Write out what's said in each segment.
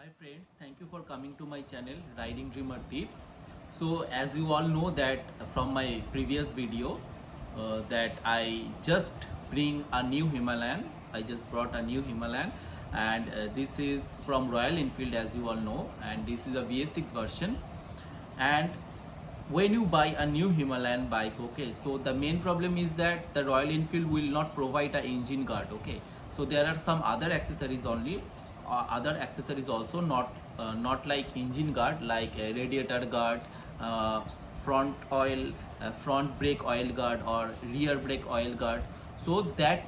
Hi friends, thank you for coming to my channel Riding Dreamer Deep. So as you all know that from my previous video that I just bring a new Himalayan. I just brought a new Himalayan and this is from Royal Enfield as you all know, and this is a VS6 version. And when you buy a new Himalayan bike, okay, so the main problem is that the Royal Enfield will not provide a engine guard, okay. So there are some other accessories only, other accessories also, not like engine guard, like a radiator guard, uh, front oil, front brake oil guard or rear brake oil guard. So that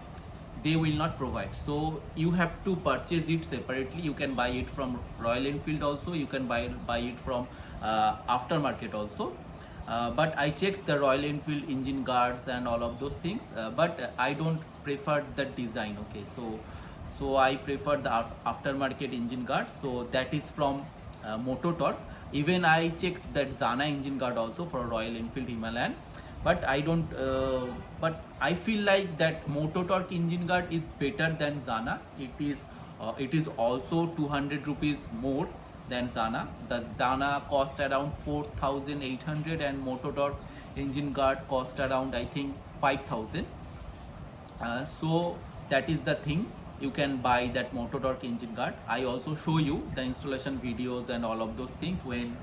they will not provide, so you have to purchase it separately. You can buy it from Royal Enfield also, you can buy it from aftermarket also. But I checked the Royal Enfield engine guards and all of those things, but I don't prefer the design, okay. So I prefer the aftermarket engine guard, so that is from Moto Torque. Even I checked that Zana engine guard also for Royal Enfield Himalayan, but I don't but I feel like that Moto Torque engine guard is better than Zana. It is also 200 rupees more than Zana. The Zana cost around 4,800 and Moto Torque engine guard cost around I think 5,000. So that is the thing, you can buy that Moto Torque engine guard. I also show you the installation videos and all of those things when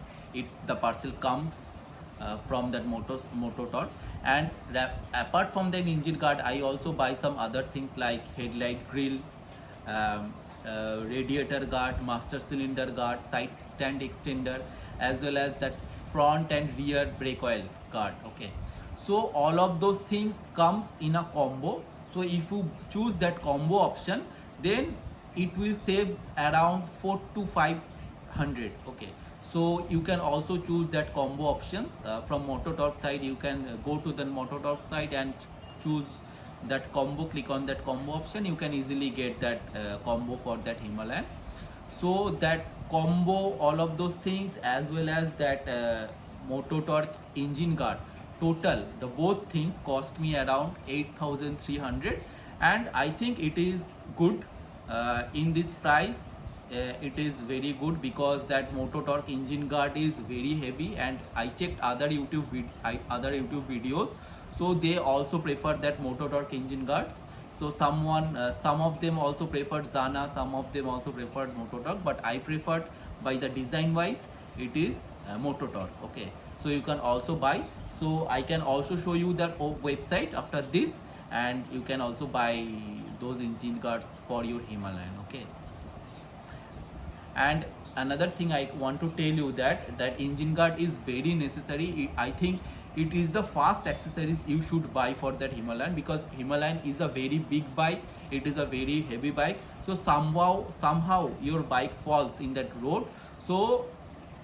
the parcel comes from that Moto Torque. And apart from the engine guard, I also buy some other things like headlight grill, radiator guard, master cylinder guard, side stand extender, as well as that front and rear brake oil guard, okay. So all of those things comes in a combo. So if you choose that combo option, then it will save around 4 to 500, okay. So you can also choose that combo options from Moto Torque side. You can go to the Moto Torque side and choose that combo, click on that combo option. You can easily get that combo for that Himalayan. So that combo, all of those things, as well as that Moto Torque engine guard, total the both things cost me around 8,300, and I think it is good in this price. It is very good because that Moto Torque engine guard is very heavy, and I checked other YouTube videos, so they also prefer that Moto Torque engine guards. So some of them also preferred Zana, some of them also preferred Moto Torque, but I preferred, by the design wise, it is Moto Torque, okay. So you can also buy. So I can also show you the website after this, and you can also buy those engine guards for your Himalayan, okay. And another thing I want to tell you, that engine guard is very necessary. I think it is the first accessories you should buy for that Himalayan, because Himalayan is a very big bike, it is a very heavy bike. So somehow your bike falls in that road, so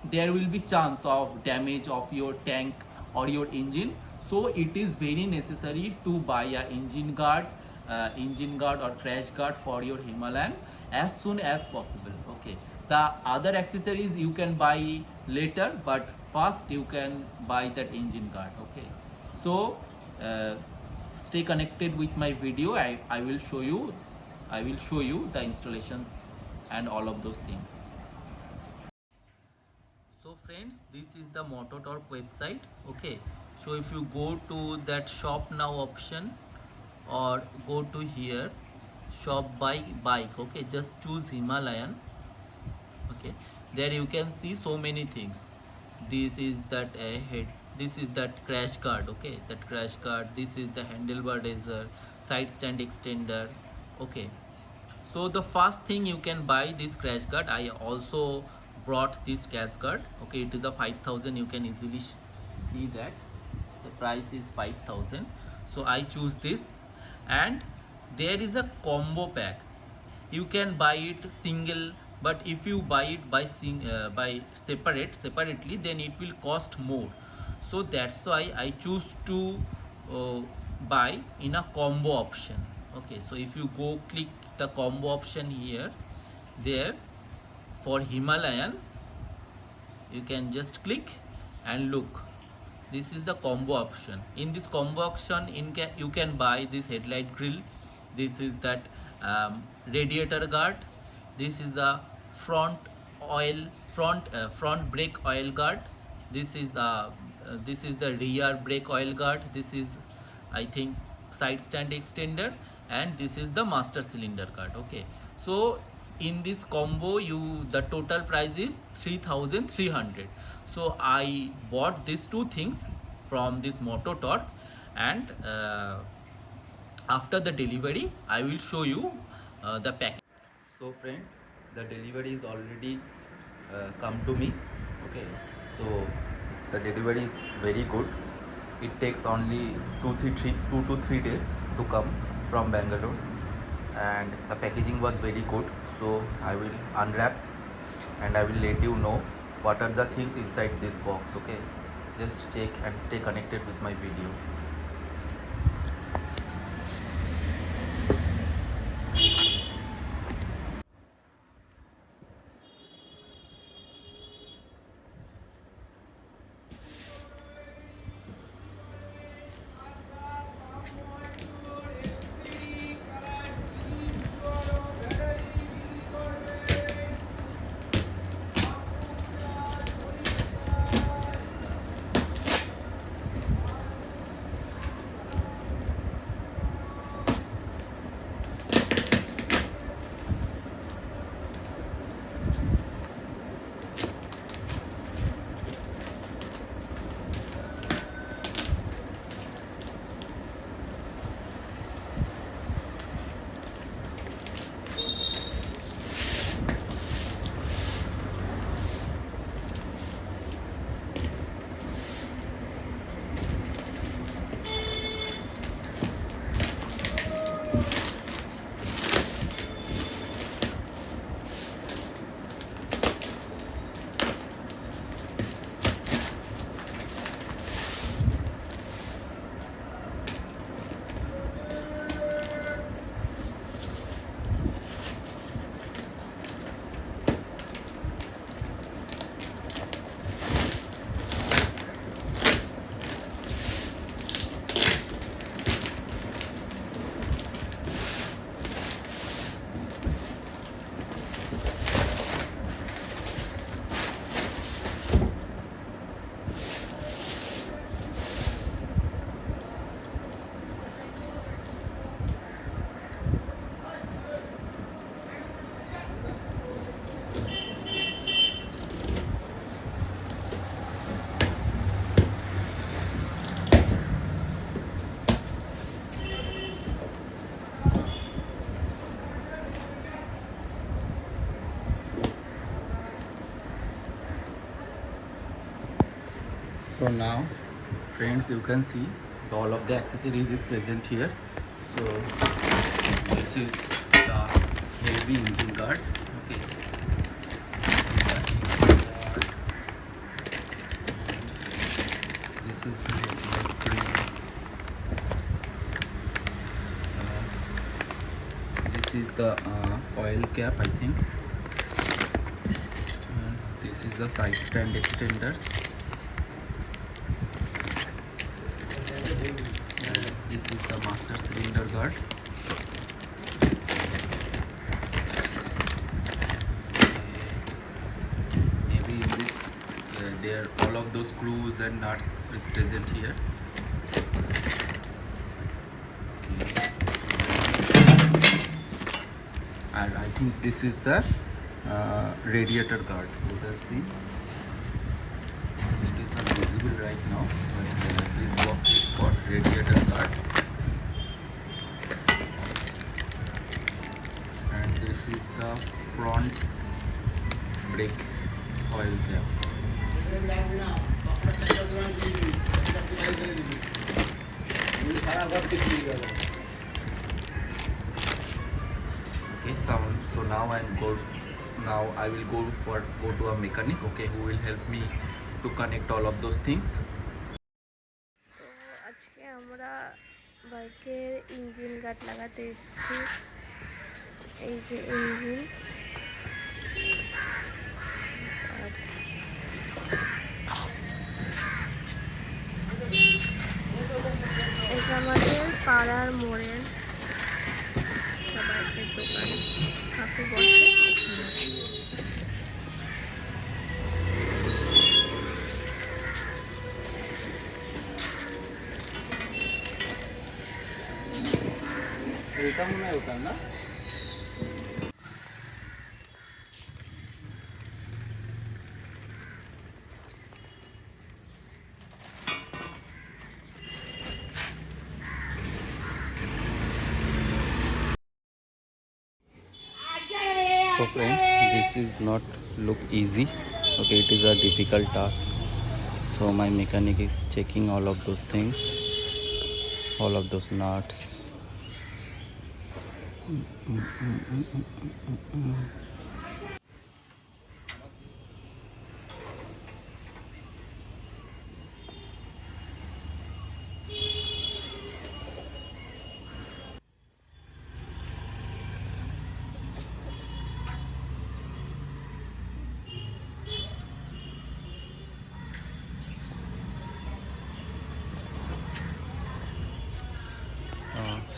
there will be chance of damage of your tank or your engine. So it is very necessary to buy a engine guard or crash guard for your Himalayan as soon as possible, okay. The other accessories you can buy later, but first you can buy that engine guard, okay. So stay connected with my video. I will show you the installations and all of those things. So friends, this is the Moto Torque website, okay. So if you go to that shop now option, or go to here shop bike, okay, just choose Himalayan, okay. There you can see so many things. This is that head, this is that crash guard, okay, that crash guard. This is the handlebar razor, side stand extender, okay. So the first thing, you can buy this crash guard. I also brought this crash guard, okay. It is a 5,000. You can easily see that the price is 5,000. So I choose this, and there is a combo pack. You can buy it single, but if you buy it by separately, then it will cost more. So that's why I choose to buy in a combo option, okay. So if you go click the combo option here, there for Himalayan, you can just click and look. This is the combo option. In this combo option, you can buy this headlight grill. This is that radiator guard. This is the front oil front brake oil guard. This is the rear brake oil guard. This is, I think, side stand extender, and this is the master cylinder guard. Okay, so in this combo, the total price is 3,300. So I bought these two things from this Moto Torque, and after the delivery I will show you the package. So friends, the delivery is already come to me. Okay, so the delivery is very good. It takes only 2 to 3 days to come from Bangalore, and the packaging was very good. So I will unwrap and I will let you know what are the things inside this box. Okay, just check and stay connected with my video. So now friends, you can see all of the accessories is present here. So this is the heavy engine guard. Okay, this is the this is the oil cap, I think, and this is the side stand extender. This is the master cylinder guard. Maybe in this there all of those screws and nuts is present here. Okay. And I think this is the radiator guard. You can see it is not visible right now, but this box is for radiator guard. And this is the front brake oil cap. Okay, so now I will go to a mechanic, okay, who will help me to connect all of those things. তো আজকে আমরা বাইকের engine guard লাগাতে এসেছি। এই যে engine, এটা আমাদের পাড়ার মোড়ের বাইকের দোকান কাকু বসে। এটা মনে হয় ওটার না। So friends, this is not look easy. Okay, it is a difficult task. So my mechanic is checking all of those things, all of those nuts.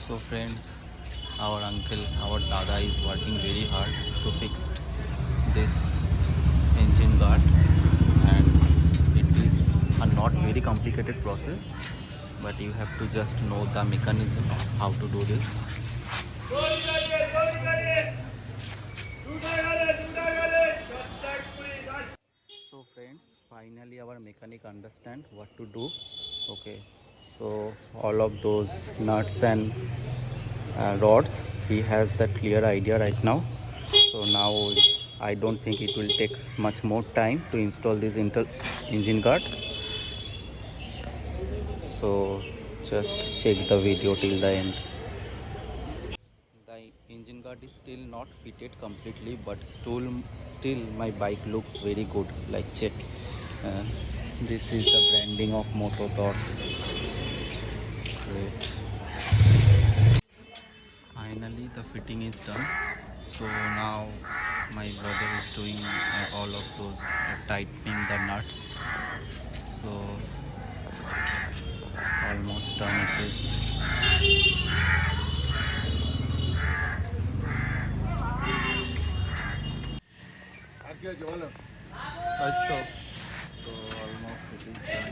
So friends, our uncle, our dada is working very hard to fix this engine guard, and it is a not very complicated process, but you have to just know the mechanism of how to do this. So friends, finally our mechanic understand what to do. Okay, so all of those nuts and rods, he has that clear idea right now. So now I don't think it will take much more time to install this engine guard. So just check the video till the end. The engine guard is still not fitted completely, but still my bike looks very good. Like check, uh, this is the branding of Moto Torque. Great. Finally the fitting is done. So now my brother is doing all of those tightening the nuts. So almost done it is. Also, so almost it is done.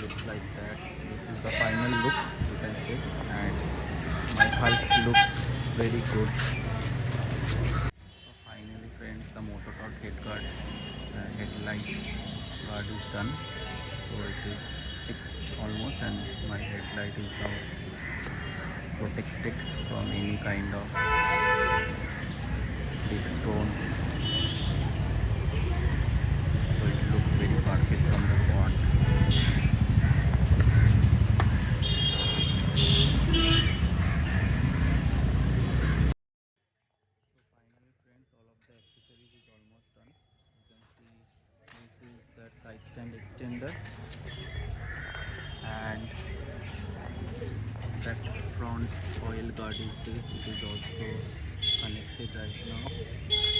Looks like that. This is the final look, you can see, and my Hulk looks very good. So finally friends, the motor torque headlight guard is done. So it is fixed almost, and my headlight is now protected from any kind of big stones. So it looks very perfect from the front. So finally friends, all of the accessories is almost done. You can see this is that side stand extender, and that front oil guard is this. It is also connected right now. And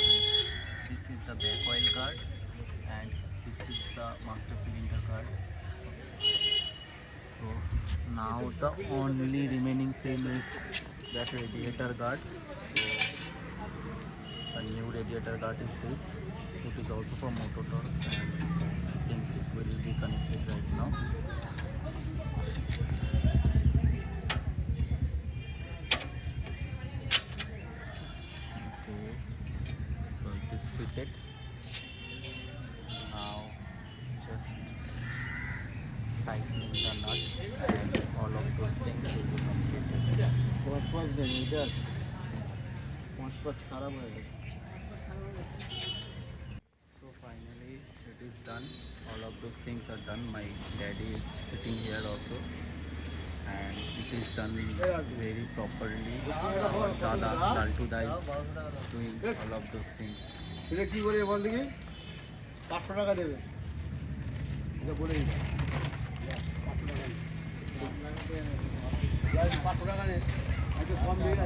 this is the back oil guard, and this is the master cylinder guard. So now the only remaining thing is that radiator guard. So the new radiator guard is this. It is also for motor torque, and I think it will be connected right now. Okay, so it is fitted. Now just tightening the nuts and all of those things will be completed. So finally it is done. All of those things are done. My daddy is sitting here also, and it is done very properly. Our Dada Laltu Da is doing all of those things. এটা কি করে বল দেখি 500 টাকা দেবে এটা বলে দিই 500 টাকা নে একটু কম দিয়ে